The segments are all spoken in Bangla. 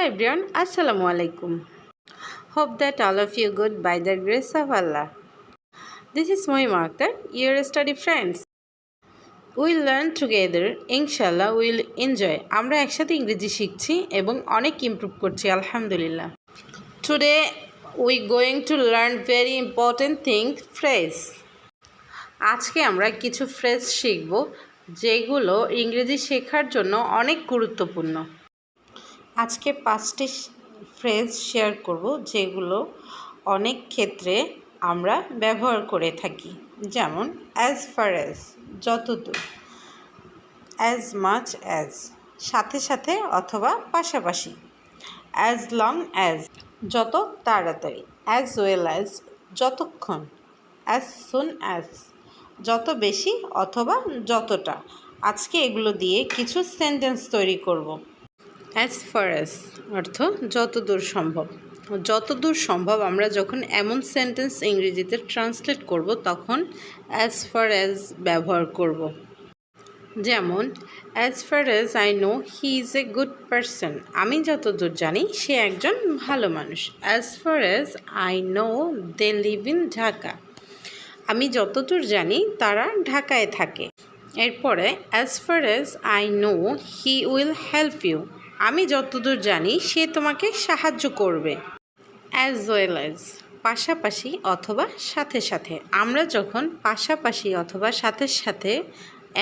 Hello everyone, Assalamu alaikum. Hope that all of you good by the grace of Allah. This is Moima Akhtar, your study friends. We'll learn together, inshallah we'll enjoy. আমরা একসাথে ইংরেজি শিখছি এবং অনেক ইমপ্রুভ করছি আলহামদুলিল্লাহ. Today we going to learn very important thing, phrase. আজকে আমরা কিছু ফ্রেজ শিখব যেগুলো ইংরেজি শেখার জন্য অনেক গুরুত্বপূর্ণ। আজকে 5টি ফ্রেজ শেয়ার করব যেগুলো অনেক ক্ষেত্রে আমরা ব্যবহার করে থাকি, যেমন অ্যাজ ফার অ্যাজ যতদূর, অ্যাজ মাচ অ্যাজ সাথে সাথে অথবা পাশাপাশি, অ্যাজ লং অ্যাজ যত তাড়াতাড়ি, অ্যাজ ওয়েল অ্যাজ যতক্ষণ, অ্যাজ সুন অ্যাজ যত বেশি অথবা যতটা। আজকে এগুলো দিয়ে কিছু সেন্টেন্স তৈরি করব। অ্যাজ ফার অ্যাজ অর্থ যতদূর সম্ভব। যতদূর সম্ভব আমরা যখন এমন সেন্টেন্স ইংরেজিতে ট্রান্সলেট করব তখন অ্যাজ ফার অ্যাজ ব্যবহার করব। যেমন as far as I know he is a good person, আমি যতদূর জানি সে একজন ভালো মানুষ। As far as I know they live in Dhaka, আমি যতদূর জানি তারা ঢাকায় থাকে। এরপরে as far as I know he will help you, আমি যতদূর জানি সে তোমাকে সাহায্য করবে। অ্যাজ ওয়েল অ্যাজ পাশাপাশি অথবা সাথে সাথে, আমরা যখন পাশাপাশি অথবা সাথে সাথে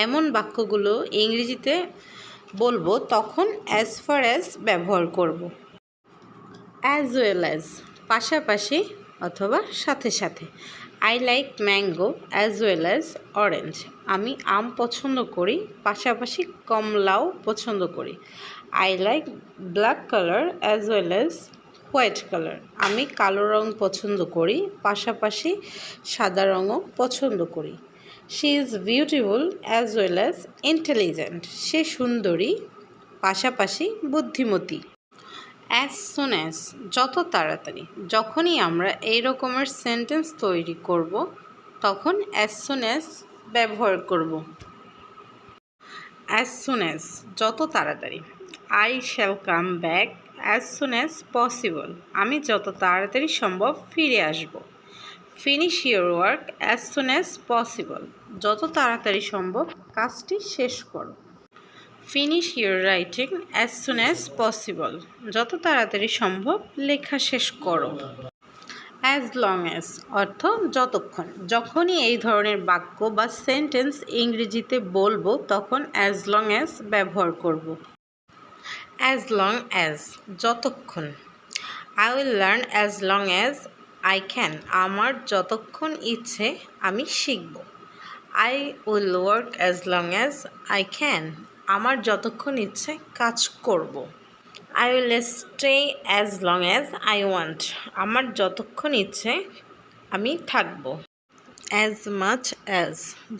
এমন বাক্যগুলো ইংরেজিতে বলবো তখন অ্যাজ ফার অ্যাজ ব্যবহার করব। অ্যাজ ওয়েল অ্যাজ পাশাপাশি অথবা সাথে সাথে, I like mango as well as orange, আমি আম পছন্দ করি পাশাপাশি কমলাও পছন্দ করি। I like black colour as well as white colour, আমি কালো রং পছন্দ করি পাশাপাশি সাদা রঙও পছন্দ করি। She is beautiful as well as intelligent, সে সুন্দরী পাশাপাশি বুদ্ধিমতী। অ্যাজ সুন অ্যাজ যত তাড়াতাড়ি, যখনই আমরা এই রকমের সেন্টেন্স তৈরি করব তখন অ্যাজ সুন অ্যাজ ব্যবহার করব। অ্যাজ সুন অ্যাজ যত তাড়াতাড়ি, I shall come back as soon as possible, আমি যত তাড়াতাড়ি সম্ভব ফিরে আসব। Finish your work as soon as possible, যত তাড়াতাড়ি সম্ভব কাজটি শেষ করো। Finish your writing as soon as possible, যত তাড়াতাড়ি সম্ভব লেখা শেষ করো। অ্যাজ লং অ্যাজ অর্থ যতক্ষণ, যখনই এই ধরনের বাক্য বা সেন্টেন্স ইংরেজিতে বলবো তখন অ্যাজ লং অ্যাজ ব্যবহার করব। অ্যাজ লং অ্যাজ যতক্ষণ, I will learn as long as I can, আমার যতক্ষণ ইচ্ছে আমি শিখব। I will work as long as I can, আমার যতক্ষণ ইচ্ছে কাজ করব। I will stay as long as I want, আমার যতক্ষণ ইচ্ছে আমি থাকব। অ্যাজ মাচ অ্যাজ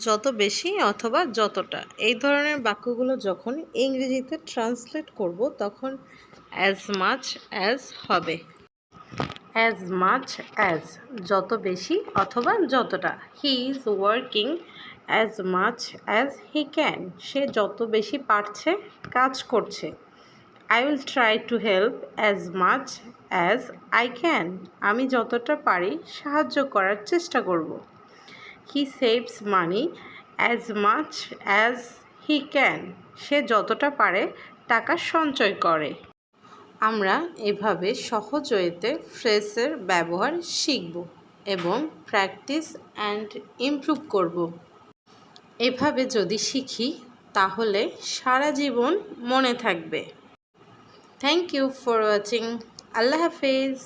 যত বেশি অথবা যতটা, এই ধরনের বাক্যগুলো যখন ইংরেজিতে ট্রান্সলেট করব তখন অ্যাজ মাচ অ্যাজ হবে। অ্যাজ মাচ অ্যাজ যত বেশি অথবা যতটা, he is working as much as he can, সে যত বেশি পারছে কাজ করছে। I will try to help as much as I can, আমি যতটা পারি সাহায্য করার চেষ্টা করব। He saves money as much as he can, সে যতটা পারে টাকা সঞ্চয় করে। আমরা এভাবে সহজ ওয়েতে ফ্রেজের ব্যবহার শিখব এবং প্র্যাকটিস অ্যান্ড ইমপ্রুভ করব। এভাবে যদি শিখি তাহলে সারা জীবন মনে থাকবে। Thank you for watching. আল্লাহ হাফেজ।